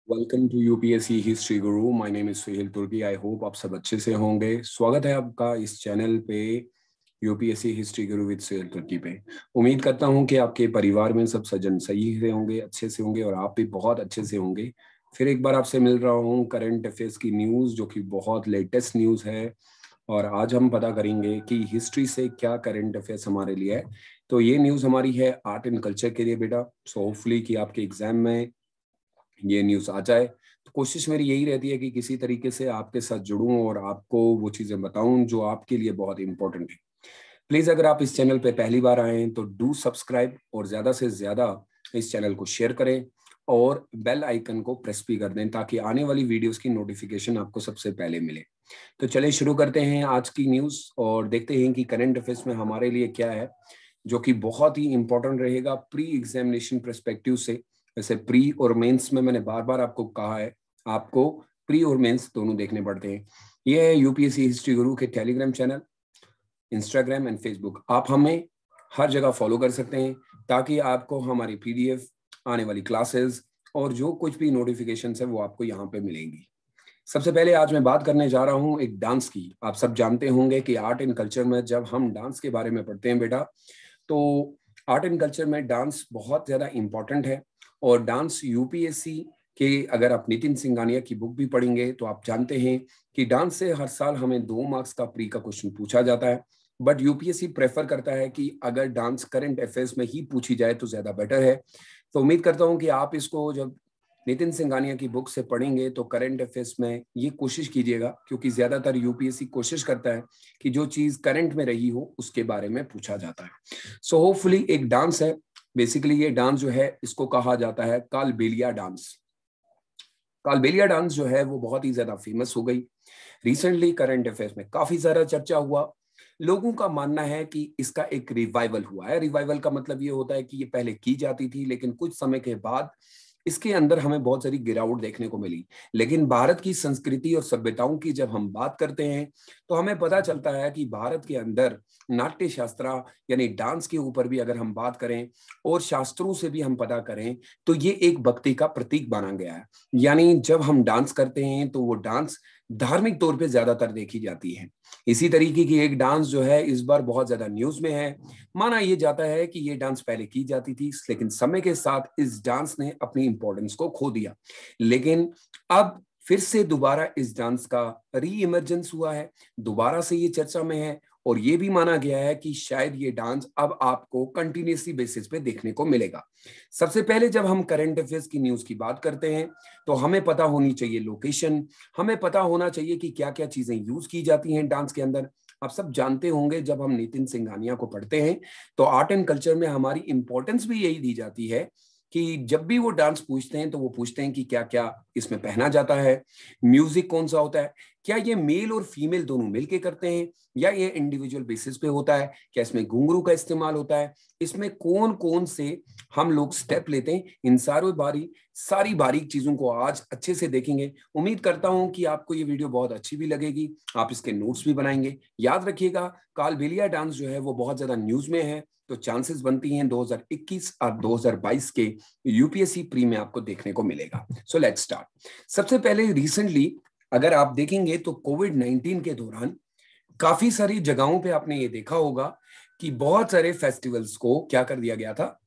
Welcome to UPSC history Guru. My name is Suhel Turki. I hope आप सब अच्छे से होंगे। स्वागत है आपका इस चैनल पे UPSC history Guru with Suhail तुर्की पे। उम्मीद करता हूं कि आपके परिवार में सब सज्जन सही से होंगे, अच्छे से होंगे और आप भी बहुत अच्छे से होंगे। फिर एक बार आपसे मिल रहा हूं करंट अफेयर्स की न्यूज़, जो कि बहुत लेटेस्ट न्यूज़ है। और आज हम पता करेंगे कि हिस्ट्री से क्या करंट अफेयर्स हमारे लिए है। तो ये न्यूज़ हमारी है आर्ट एंड कल्चर के लिए बेटा। सो होपफुली कि आपके एग्जाम में ये न्यूज़ आ जाए। तो कोशिश मेरी यही रहती है कि किसी तरीके से आपके साथ जुड़ूं और आपको वो चीज़ें बताऊं जो आपके लिए बहुत इंपॉर्टेंट है। प्लीज़ अगर आप इस चैनल पे पहली बार आए हैं तो डू सब्सक्राइब और ज़्यादा से ज़्यादा इस चैनल को शेयर करें और बेल आइकन को प्रेस भी कर दें ताकि आने वाली वीडियोस की नोटिफिकेशन आपको सबसे पहले मिले। तो चलिए शुरू करते हैं आज की न्यूज़ और देखते हैं कि करंट अफेयर्स में हमारे लिए क्या है जो कि बहुत ही इंपॉर्टेंट रहेगा प्री एग्जामिनेशन परस्पेक्टिव से। वैसे प्री और मेंस में मैंने बार बार आपको कहा है, आपको प्री और मेंस दोनों देखने पड़ते हैं। ये है यूपीएससी हिस्ट्री गुरु के Telegram channel, Instagram and Facebook. आप हमें हर जगह फॉलो कर सकते हैं ताकि आपको हमारी पीडीएफ, आने वाली क्लासेस और जो कुछ भी नोटिफिकेशन है वो आपको यहाँ पे मिलेंगी। सबसे पहले आज मैं बात करने जा रहा हूँ एक डांस की। आप सब जानते होंगे कि आर्ट एंड कल्चर में जब हम डांस के बारे में पढ़ते हैं बेटा, तो आर्ट एंड कल्चर में डांस बहुत ज्यादा इंपॉर्टेंट है। और डांस यूपीएससी के, अगर आप नितिन सिंघानिया की बुक भी पढ़ेंगे तो आप जानते हैं कि डांस से हर साल हमें 2 मार्क्स का प्री का क्वेश्चन पूछा जाता है। बट यूपीएससी प्रेफर करता है कि अगर डांस करंट अफेयर्स में ही पूछी जाए तो ज्यादा बेटर है। तो उम्मीद करता हूं कि आप इसको जब नितिन सिंघानिया की बुक से पढ़ेंगे तो करंट अफेयर्स में ये कोशिश कीजिएगा, क्योंकि ज्यादातर यूपीएससी कोशिश करता है कि जो चीज करंट में रही हो उसके बारे में पूछा जाता है। सो होपफुली एक डांस है। बेसिकली ये डांस जो है इसको कहा जाता है कालबेलिया डांस। कालबेलिया डांस जो है वो बहुत ही ज्यादा फेमस हो गई। रिसेंटली करंट अफेयर्स में काफी सारा चर्चा हुआ। लोगों का मानना है कि इसका एक रिवाइवल हुआ है। रिवाइवल का मतलब ये होता है कि ये पहले की जाती थी लेकिन कुछ समय के बाद इसके अंदर हमें बहुत सारी गिरावट देखने को मिली। लेकिन भारत की संस्कृति और सभ्यताओं की जब हम बात करते हैं तो हमें पता चलता है कि भारत के अंदर नाट्य शास्त्र यानी डांस के ऊपर भी अगर हम बात करें और शास्त्रों से भी हम पता करें तो ये एक भक्ति का प्रतीक माना गया है। यानी जब हम डांस करते हैं तो वो डांस धार्मिक तौर पे ज्यादातर देखी जाती है। इसी तरीके की एक डांस जो है इस बार बहुत ज्यादा न्यूज में है। माना यह जाता है कि ये डांस पहले की जाती थी लेकिन समय के साथ इस डांस ने अपनी इंपॉर्टेंस को खो दिया। लेकिन अब फिर से दोबारा इस डांस का री इमर्जेंस हुआ है, दोबारा से ये चर्चा में है। और ये भी माना गया है कि शायद ये डांस अब आपको कंटिन्यूसली बेसिस पे देखने को मिलेगा। सबसे पहले जब हम करंट अफेयर्स की न्यूज की बात करते हैं तो हमें पता होनी चाहिए लोकेशन, हमें पता होना चाहिए कि क्या क्या चीजें यूज की जाती हैं डांस के अंदर। आप सब जानते होंगे जब हम नितिन सिंघानिया को पढ़ते हैं तो आर्ट एंड कल्चर में हमारी इंपॉर्टेंस भी यही दी जाती है कि जब भी वो डांस पूछते हैं तो वो पूछते हैं कि क्या क्या इसमें पहना जाता है, म्यूजिक कौन सा होता है, क्या ये मेल और फीमेल दोनों मिलके करते हैं या ये इंडिविजुअल बेसिस पे होता है, क्या इसमें घुंघरू का इस्तेमाल होता है, इसमें कौन कौन से हम लोग स्टेप लेते हैं। इन सारी बारीक चीजों को आज अच्छे से देखेंगे। उम्मीद करता हूं कि आपको ये वीडियो बहुत अच्छी भी लगेगी, आप इसके नोट्स भी बनाएंगे। याद रखिएगा कालबेलिया डांस जो है वो बहुत ज्यादा न्यूज में है, तो चांसेस बनती हैं 2021 और 2022 के यूपीएससी प्री में आपको देखने को मिलेगा। So let's start. सबसे पहले रिसेंटली अगर आप देखेंगे तो कोविड-19 के दौरान काफी सारी जगहों पे आपने ये देखा होगा कि बहुत सारे फेस्टिवल्स को क्या कर दिया गया था,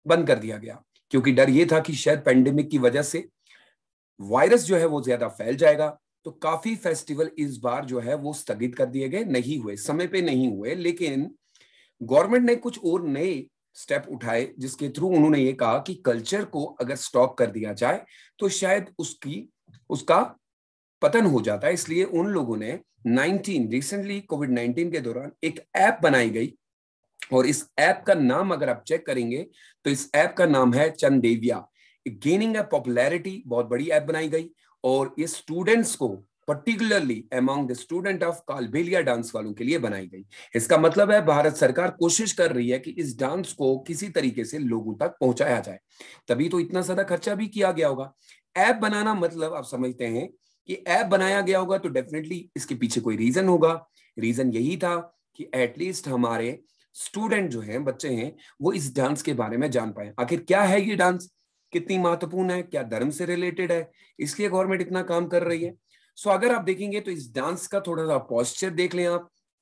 बंद कर दिया गया, क्योंकि डर ये था कि शायद पेंडेमिक की वजह से वायरस जो है वो ज्यादा फैल जाएगा। तो काफी फेस्टिवल इस बार जो है वो स्थगित कर दिए गए, नहीं हुए, समय पे नहीं हुए। लेकिन गवर्नमेंट ने कुछ और नए स्टेप उठाए जिसके थ्रू उन्होंने ये कहा कि कल्चर को अगर स्टॉप कर दिया जाए तो शायद उसका पतन हो जाता है। इसलिए उन लोगों ने रिसेंटली कोविड-19 के दौरान एक ऐप बनाई गई और इस ऐप का नाम अगर आप चेक करेंगे तो इस ऐप का नाम है चंदेविया। गेनिंग अ पॉपुलैरिटी, बहुत बड़ी ऐप बनाई गई और ये स्टूडेंट्स को particularly among the student of Kalbelia dance वालों के लिए बनाई गई। इसका मतलब है भारत सरकार कोशिश कर रही है कि इस डांस को किसी तरीके से लोगों तक पहुंचाया जाए, तभी तो इतना ज्यादा खर्चा भी किया गया होगा। ऐप बनाना मतलब आप समझते हैं कि ऐप बनाया गया होगा तो डेफिनेटली इसके पीछे कोई रीजन होगा। रीजन यही था कि एटलीस्ट हमारे स्टूडेंट जो हैं, बच्चे हैं, वो इस डांस के बारे में जान पाए आखिर क्या है ये डांस। कितनी महत्वपूर्ण है, क्या धर्म से रिलेटेड है, इसलिए गवर्नमेंट इतना काम कर रही है। सो अगर आप देखेंगे तो इस डांस का थोड़ा सा पॉस्चर देख लें,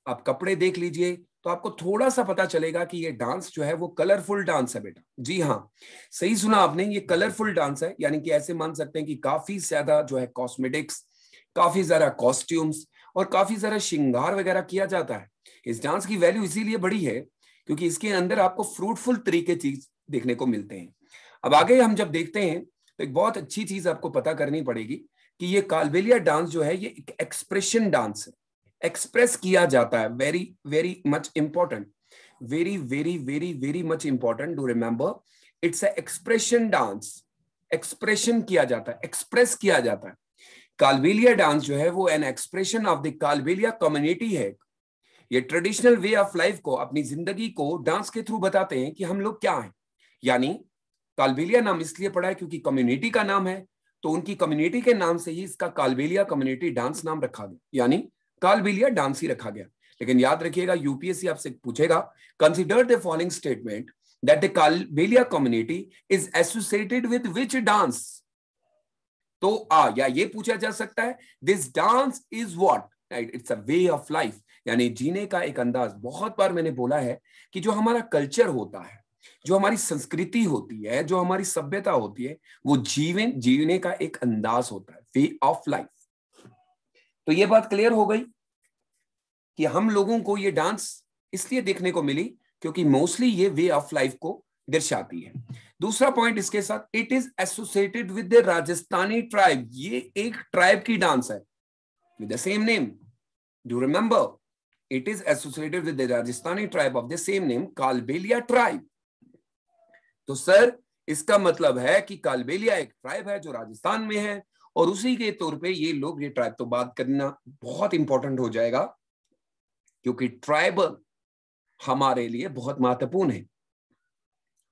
आप कपड़े देख लीजिए, तो आपको थोड़ा सा पता चलेगा कि ये डांस जो है वो कलरफुल डांस है बेटा। जी हाँ, सही सुना आपने, ये कलरफुल डांस है, यानी कि ऐसे मान सकते हैं कि काफी ज्यादा जो है कॉस्मेटिक्स, काफी ज्यादा कॉस्ट्यूम्स और काफी ज्यादा श्रृंगार वगैरह किया जाता है। इस डांस की वैल्यू इसीलिए बड़ी है क्योंकि इसके अंदर आपको फ्रूटफुल तरीके चीज देखने को मिलते हैं। अब आगे हम जब देखते हैं तो एक बहुत अच्छी चीज आपको पता करनी पड़ेगी कि ये कालबेलिया डांस जो है ये एक एक्सप्रेशन डांस है, एक्सप्रेस किया जाता है। Very very much important, very very very very much important to remember, it's a expression dance. Expression किया जाता है, एक्सप्रेस किया जाता है। कालबेलिया डांस जो है वो an expression of the Kalbelia community है। ये ट्रेडिशनल वे ऑफ लाइफ को, अपनी जिंदगी को डांस के थ्रू बताते हैं कि हम लोग क्या हैं। यानी कालबेलिया नाम इसलिए पड़ा है क्योंकि कम्युनिटी का नाम है, तो उनकी कम्युनिटी के नाम से ही इसका कालबेलिया कम्युनिटी डांस नाम रखा गया, यानी कालबेलिया डांस ही रखा गया। लेकिन याद रखिएगा, यूपीएससी आपसे पूछेगा, consider the following statement that the Kalbelia community is associated with which dance. तो या ये पूछा जा सकता है, this dance is what, right, it's a way of life, यानी जीने का एक अंदाज। बहुत बार मैंने बोला है कि जो हमारा कल्चर होता है, जो हमारी संस्कृति होती है, जो हमारी सभ्यता होती है, वो जीने का एक अंदाज होता है, वे ऑफ लाइफ। तो ये बात क्लियर हो गई कि हम लोगों को ये डांस इसलिए देखने को मिली क्योंकि मोस्टली ये वे ऑफ लाइफ को दर्शाती है। दूसरा पॉइंट इसके साथ, it is associated with the Rajasthani tribe. ये एक ट्राइब की डांस है with the same name, do remember, it is associated with the Rajasthani tribe of the same name, Kalbelia tribe. तो सर इसका मतलब है कि कालबेलिया एक ट्राइब है जो राजस्थान में है, और उसी के तौर पे ये लोग, ये ट्राइब तो बात करना बहुत इंपॉर्टेंट हो जाएगा क्योंकि ट्राइबल हमारे लिए बहुत महत्वपूर्ण है।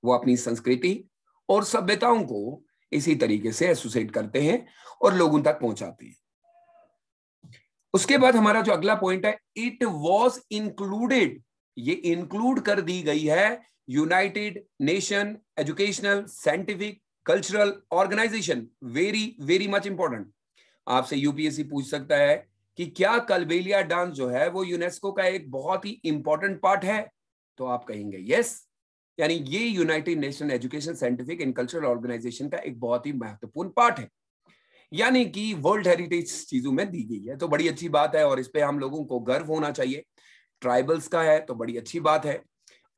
वो अपनी संस्कृति और सभ्यताओं को इसी तरीके से एसोसिएट करते हैं और लोगों तक पहुंचाते हैं। उसके बाद हमारा जो अगला पॉइंट है, इट वॉज इंक्लूडेड, ये इंक्लूड कर दी गई है United Nation Educational Scientific Cultural Organization. Very very much important, आपसे यूपीएससी पूछ सकता है कि क्या कालबेलिया डांस जो है वो यूनेस्को का एक बहुत ही इंपॉर्टेंट पार्ट है, तो आप कहेंगे यस, यानी ये United Nation Education Scientific and Cultural Organization का एक बहुत ही महत्वपूर्ण पार्ट है, यानी कि वर्ल्ड हेरिटेज चीजों में दी गई है। तो बड़ी अच्छी बात है और इस पे हम लोगों को गर्व होना चाहिए। ट्राइबल्स का है तो बड़ी अच्छी बात है।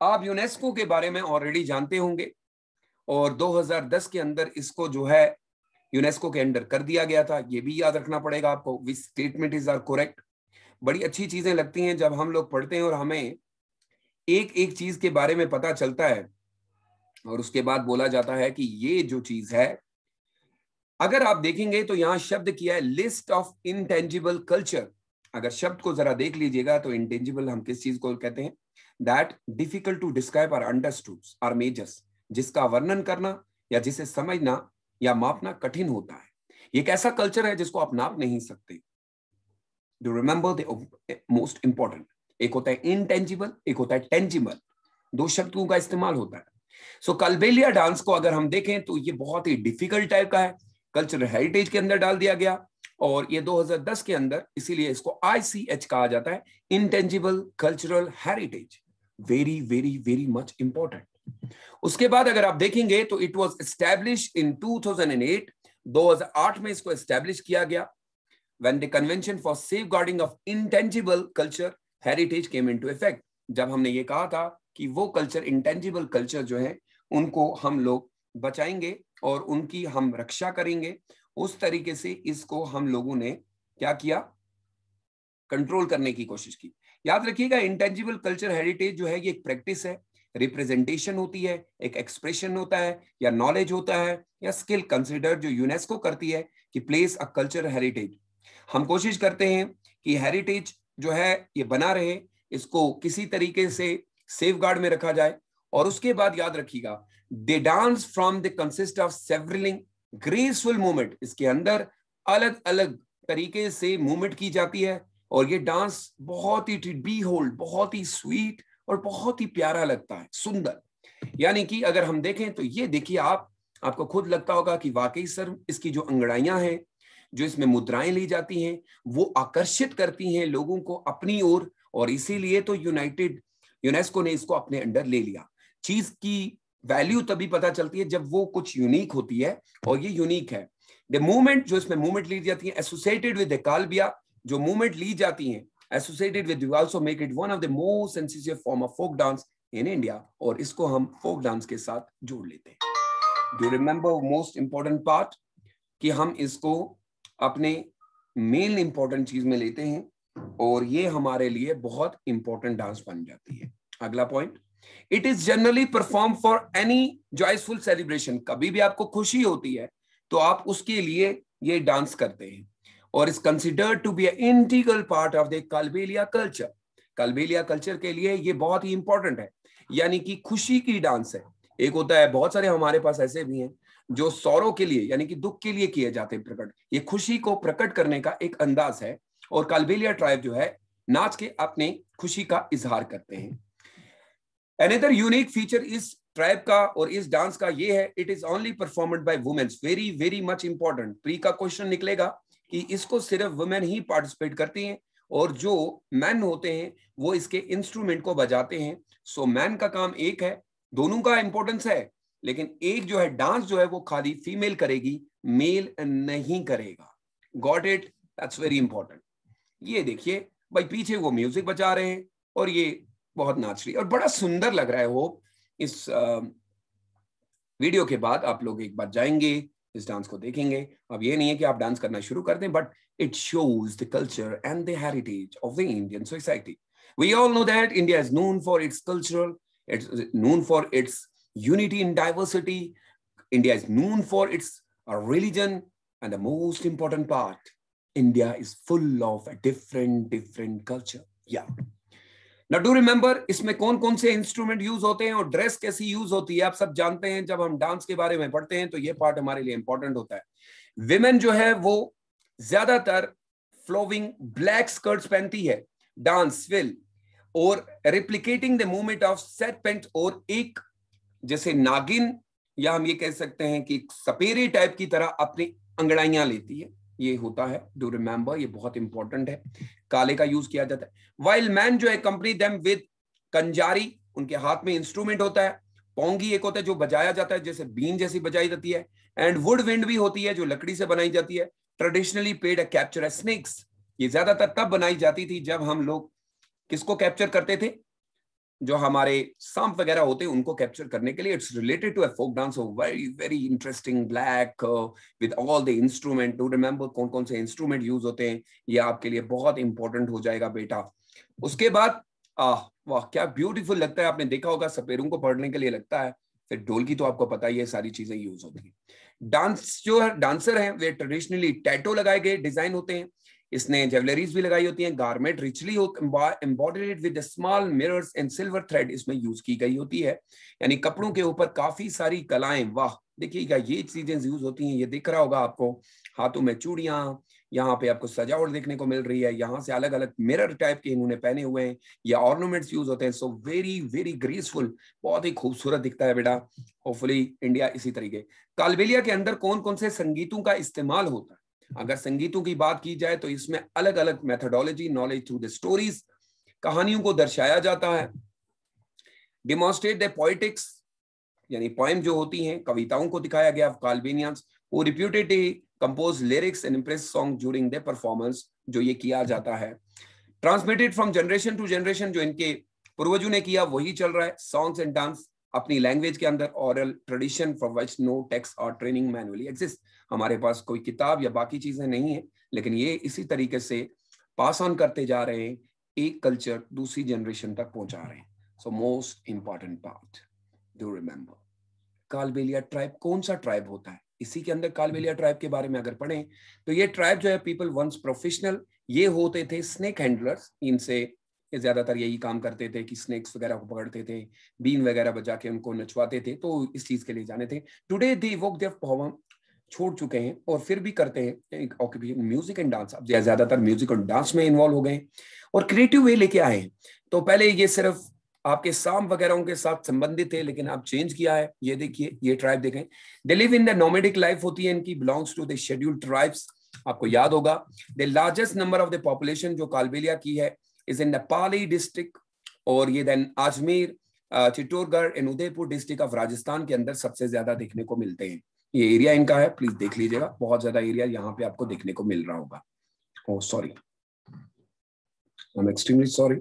आप यूनेस्को के बारे में ऑलरेडी जानते होंगे और 2010 के अंदर इसको जो है यूनेस्को के अंडर कर दिया गया था, ये भी याद रखना पड़ेगा आपको। Which statement is are correct. बड़ी अच्छी चीजें लगती हैं जब हम लोग पढ़ते हैं और हमें एक एक चीज के बारे में पता चलता है और उसके बाद बोला जाता है कि ये जो चीज है, अगर आप देखेंगे तो यहां शब्द किया है लिस्ट ऑफ इंटेंजिबल कल्चर। अगर शब्द को जरा देख लीजिएगा तो इंटेंजिबल हम किस चीज को कहते हैं, दैट डिफिकल्ट टू डिस्क्राइब और अंडरस्टूड आर मेजर्स, जिसका वर्णन करना या जिसे समझना या मापना कठिन होता है। ये एक ऐसा कल्चर है जिसको आप नाप नहीं सकते। Do remember the most important, एक होता है इंटेंजिबल, एक होता है टेंजिबल, दो शब्दों का इस्तेमाल होता है। सो कालबेलिया डांस को अगर हम देखें तो ये बहुत ही डिफिकल्ट टाइप का है, कल्चरल हेरिटेज के अंदर डाल दिया गया और ये 2010 के अंदर, इसीलिए इसको ICH कहा जाता है, intangible cultural heritage. Very very very much important. उसके बाद अगर आप देखेंगे तो इट वाज एस्टैब्लिश्ड इन 2008, 2008 में इसको एस्टैब्लिश किया गया when the convention for safeguarding of intangible culture heritage came into effect। जब हमने ये कहा था कि वो कल्चर, इंटेंजिबल कल्चर जो है उनको हम लोग बचाएंगे और उनकी हम रक्षा करेंगे, उस तरीके से इसको हम लोगों ने क्या किया, कंट्रोल करने की कोशिश की। याद रखिएगा, इंटेंजिबल कल्चर हेरिटेज जो है ये एक प्रैक्टिस है, रिप्रेजेंटेशन होती है, एक एक्सप्रेशन होता है या नॉलेज होता है या स्किल कंसिडर जो यूनेस्को करती है कि प्लेस अ कल्चर हेरिटेज। हम कोशिश करते हैं कि हेरिटेज जो है ये बना रहे, इसको किसी तरीके से सेफगार्ड में रखा जाए। और उसके बाद याद रखिएगा, they dance from the consist of several graceful movement, इसके अंदर अलग अलग तरीके से मूवमेंट की जाती है और ये डांस बहुत ही बी होल्ड, बहुत ही स्वीट और बहुत ही प्यारा लगता है, सुंदर। यानी कि अगर हम देखें तो ये देखिए, आप आपको खुद लगता होगा कि वाकई सर इसकी जो अंगड़ाइयां हैं, जो इसमें मुद्राएं ली जाती हैं, वो आकर्षित करती हैं लोगों को अपनी ओर, और इसीलिए तो यूनेस्को ने इसको अपने अंडर ले लिया। चीज की वैल्यू तभी पता चलती है जब वो कुछ यूनिक होती है, और ये यूनिक है। द मूवमेंट, जो इसमें मूवमेंट ली जाती है एसोसिएटेड विद द कालबिया, जो मूवमेंट ली जाती है associated with, we also make it one of the most sensitive form of folk dance in India, और इसको हम फोक डांस के साथ जोड़ लेते हैं। Do remember most important part, कि हम इसको अपने मेन इंपॉर्टेंट चीज में लेते हैं, और ये हमारे लिए बहुत इंपॉर्टेंट डांस बन जाती है। अगला point, it is generally perform for any joyful celebration. कभी भी आपको खुशी होती है तो आप उसके लिए ये डांस करते हैं, और is considered to be an integral part of the Kalbelia culture. Kalbelia culture के लिए ये बहुत ही इंपॉर्टेंट है, यानी कि खुशी की डांस है। एक होता है, बहुत सारे हमारे पास ऐसे भी हैं जो सौरों के लिए, यानी कि दुख के लिए किए जाते हैं प्रकट। ये खुशी को प्रकट करने का एक अंदाज है, और कालबेलिया ट्राइब जो है नाच के अपने खुशी का इजहार करते हैं। अनदर यूनिक फीचर इस ट्राइब का और इस डांस का ये है, it is only performed by womens. Very very much important, pre का क्वेश्चन निकलेगा कि इसको सिर्फ वुमेन ही पार्टिसिपेट करती हैं, और जो मैन होते हैं वो इसके इंस्ट्रूमेंट को बजाते हैं। सो मैन का काम एक है, दोनों का इंपॉर्टेंस है, लेकिन एक जो है डांस जो है वो खाली फीमेल करेगी, मेल नहीं करेगा। Got it? That's very important. ये देखिए भाई, पीछे वो म्यूजिक बजा रहे हैं और ये बहुत नाच रही है, और बड़ा सुंदर लग रहा है। वो इस वीडियो के बाद आप लोग एक बार जाएंगे, इस डांस को देखेंगे। अब ये नहीं है कि आप डांस करना शुरू कर दें, but it shows the culture and the heritage of the Indian society. We all know that India is known for its cultural, it's known for its unity in diversity. India is known for its religion, and the most important part, India is full of a different culture. Yeah. Now do remember, इसमें कौन कौन से instrument use होते हैं और dress कैसी use होती है, आप सब जानते हैं। जब हम डांस के बारे में पढ़ते हैं तो ये पार्ट हमारे लिए इंपॉर्टेंट होता है। विमेन जो है वो ज्यादातर फ्लोविंग ब्लैक स्कर्ट्स पहनती है, डांस विल, और replicating the movement of set और एक जैसे नागिन, या हम ये कह सकते हैं कि सपेरे टाइप की तरह अपनी अंगड़ाइयां लेती है, ये होता है। डू रिमेंबर, ये बहुत इंपॉर्टेंट है। काले का यूज किया जाता है। वाइल मैन जो है कंपनी देम विद कंजारी, उनके हाथ में इंस्ट्रूमेंट होता है। पोंगी एक होता है जो बजाया जाता है, जैसे बीन जैसी बजाई जाती है। एंड वुड विंड भी होती है जो लकड़ी से बनाई जाती है। Traditionally paid a capture a snakes, ये ज्यादातर तब बनाई जाती थी जब हम लोग किसको कैप्चर करते थे, जो हमारे सांप वगैरह होते हैं उनको कैप्चर करने के लिए। It's related to a folk dance, very very interesting, black with all the instrument. To remember कौन कौन से इंस्ट्रूमेंट यूज होते हैं, ये आपके लिए बहुत इंपॉर्टेंट हो जाएगा बेटा। उसके बाद वाह क्या ब्यूटीफुल लगता है, आपने देखा होगा सपेरों को पढ़ने के लिए लगता है। फिर ढोल की तो आपको पता ही है, सारी चीजें यूज होती है। डांस जो है, डांसर है वे ट्रेडिशनली टैटू लगाए गए डिजाइन होते हैं। इसने ज्वेलरीज भी लगाई होती हैं। Garment richly embodied with small mirrors and silver thread इसमें यूज की गई होती है, यानी कपड़ों के ऊपर काफी सारी कलाएं। वाह देखिएगा, ये चीजें यूज होती हैं, ये दिख रहा होगा आपको। हाथों में चूड़ियां, यहाँ पे आपको सजावट देखने को मिल रही है, यहाँ से अलग अलग मिरर टाइप के इन्होंने पहने हुए हैं, या ऑर्नामेंट्स यूज होते हैं। सो वेरी वेरी ग्रेसफुल, बहुत ही खूबसूरत दिखता है बेटा। होपफुली इंडिया इसी तरीके। कालबेलिया के अंदर कौन कौन से संगीतों का इस्तेमाल होता है? अगर संगीतों की बात की जाए तो इसमें अलग अलग methodology, knowledge through the stories, कहानियों को दर्शाया जाता है। डिमॉन्स्ट्रेट द पोएटिक्स, यानी पोएम जो होती हैं, कविताओं को दिखाया गया। काल्बिनियंस वो reputedly compose lyrics and improvise song during the performance, जो ये किया जाता है। Transmitted from generation to generation, जो इनके पूर्वजों ने किया वही चल रहा है। सॉन्ग्स एंड डांस अपनी लैंग्वेज के अंदर, oral tradition for which no text और ट्रेनिंग मैनुअली एग्जिस्ट। हमारे पास कोई किताब या बाकी चीजें नहीं है, लेकिन ये इसी तरीके से पास ऑन करते जा रहे हैं, एक कल्चर दूसरी जनरेशन तक पहुंचा रहे हैं। So most important part, do remember. Kalbelia tribe कौन सा ट्राइब होता है? इसी के अंदर कालबेलिया ट्राइब के बारे में अगर पढ़ें तो ये ट्राइब जो है, पीपल वंस प्रोफेशनल, ये होते थे स्नेक हैंडलर्स। इनसे ये ज्यादातर यही काम करते थे कि स्नेक्स वगैरह को पकड़ते थे, बीन वगैरह बजा के उनको नचवाते थे, तो इस चीज के लिए जाने थे। Today they woke their power, छोड़ चुके हैं और फिर भी करते हैं ऑक्यूपेशन म्यूजिक एंड डांस। अब ज्यादातर म्यूजिक और डांस में इन्वॉल्व हो गए और क्रिएटिव वे लेके आए हैं। तो पहले ये सिर्फ आपके साम वगैरह के साथ संबंधित थे, लेकिन आप चेंज किया है। ये देखिए, ये ट्राइब देखें, they live in the nomadic life होती है इनकी, belongs to the scheduled tribes. आपको याद होगा the largest number of the population जो कालबेलिया की है इज इन नेपाली डिस्ट्रिक्ट, और ये then Ajmer, Chittorgarh and Udaipur district of Rajasthan के अंदर सबसे ज्यादा देखने को मिलते हैं। ये एरिया इनका है, प्लीज देख लीजिएगा, बहुत ज्यादा एरिया यहाँ पे आपको देखने को मिल रहा होगा। Oh sorry, I am extremely sorry.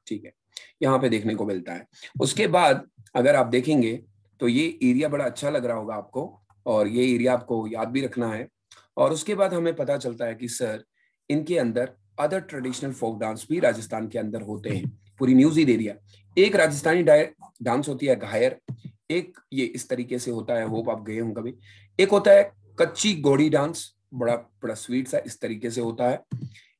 ठीक है, यहाँ पे देखने को मिलता है। उसके बाद अगर आप देखेंगे तो ये एरिया बड़ा अच्छा लग रहा होगा आपको, और ये एरिया आपको याद भी रखना है। और उसके बाद हमें पता चलता है कि सर इनके अंदर अदर ट्रेडिशनल फोक डांस भी राजस्थान के अंदर होते हैं। पूरी न्यूज़ीड एरिया, एक राजस्थानी डांस होती है घायर, एक ये इस तरीके से होता है, होप आप गए हों कभी। एक होता है कच्ची घोड़ी डांस, बड़ा बड़ा स्वीट सा इस तरीके से होता है।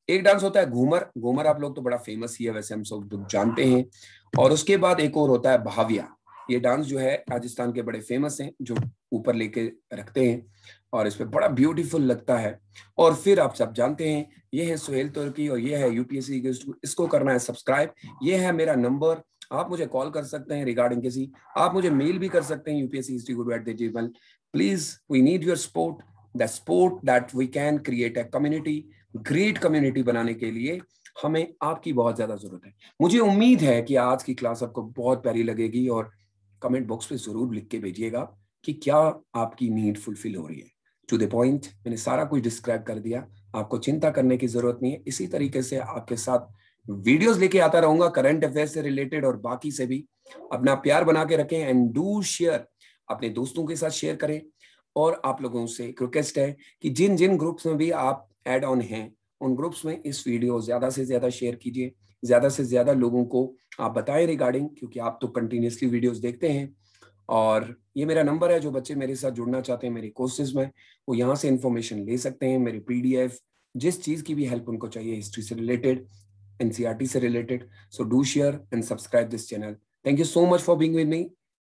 एक डांस होता है घूमर, घूमर आप लोग तो बड़ा फेमस ही है, वैसे हम सब लोग जानते हैं। और उसके बाद एक और होता है भाविया, ये डांस जो है राजस्थान के बड़े फेमस हैं, जो ऊपर लेके रखते हैं और इस पे बड़ा ब्यूटीफुल लगता है। और फिर आप सब जानते हैं, ये है सुहेल तुर्की और ये है यूपीएससी, इसको करना है सब्सक्राइब। ये है मेरा नंबर, आप मुझे कॉल कर सकते हैं रिगार्डिंग किसी, आप मुझे मेल भी कर सकते हैं upschistoryguru@gmail. Please we need your support, the support that we can create a community. Great community बनाने के लिए हमें आपकी बहुत ज्यादा जरूरत है। मुझे उम्मीद है कि आज की क्लास आपको बहुत प्यारी लगेगी, और कमेंट बॉक्स पे जरूर लिख के भेजिएगा कि क्या आपकी नीड फुलफिल हो रही है। टू द पॉइंट, मैंने सारा कुछ डिस्क्राइब कर दिया, आपको चिंता करने की जरूरत नहीं है। इसी तरीके से आपके साथ वीडियोस लेके आता रहूंगा, करंट अफेयर से रिलेटेड और बाकी से भी। अपना प्यार बना के रखें एंड डू शेयर, अपने दोस्तों के साथ शेयर करें। और आप लोगों से एक रिक्वेस्ट है कि जिन जिन ग्रुप्स में भी आप ऐड ऑन हैं, उन ग्रुप्स में इस वीडियो ज्यादा से ज्यादा शेयर कीजिए, ज्यादा से ज्यादा लोगों को आप बताएं रिगार्डिंग, क्योंकि आप तो कंटिन्यूसली वीडियोस देखते हैं। और ये मेरा नंबर है, जो बच्चे मेरे साथ जुड़ना चाहते हैं मेरे कोर्सेज में, वो यहाँ से इंफॉर्मेशन ले सकते हैं, मेरे पीडीएफ, जिस चीज की भी हेल्प उनको चाहिए, हिस्ट्री से रिलेटेड, एनसीईआरटी से related. So do share and subscribe this channel. Thank you so much for being with me.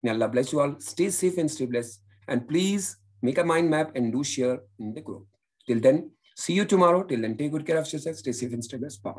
May Allah bless you all. Stay safe and stay blessed. And please make a mind map and do share in the group. Till then, see you tomorrow. Till then, take good care of yourself. Stay safe and stay blessed. Bye.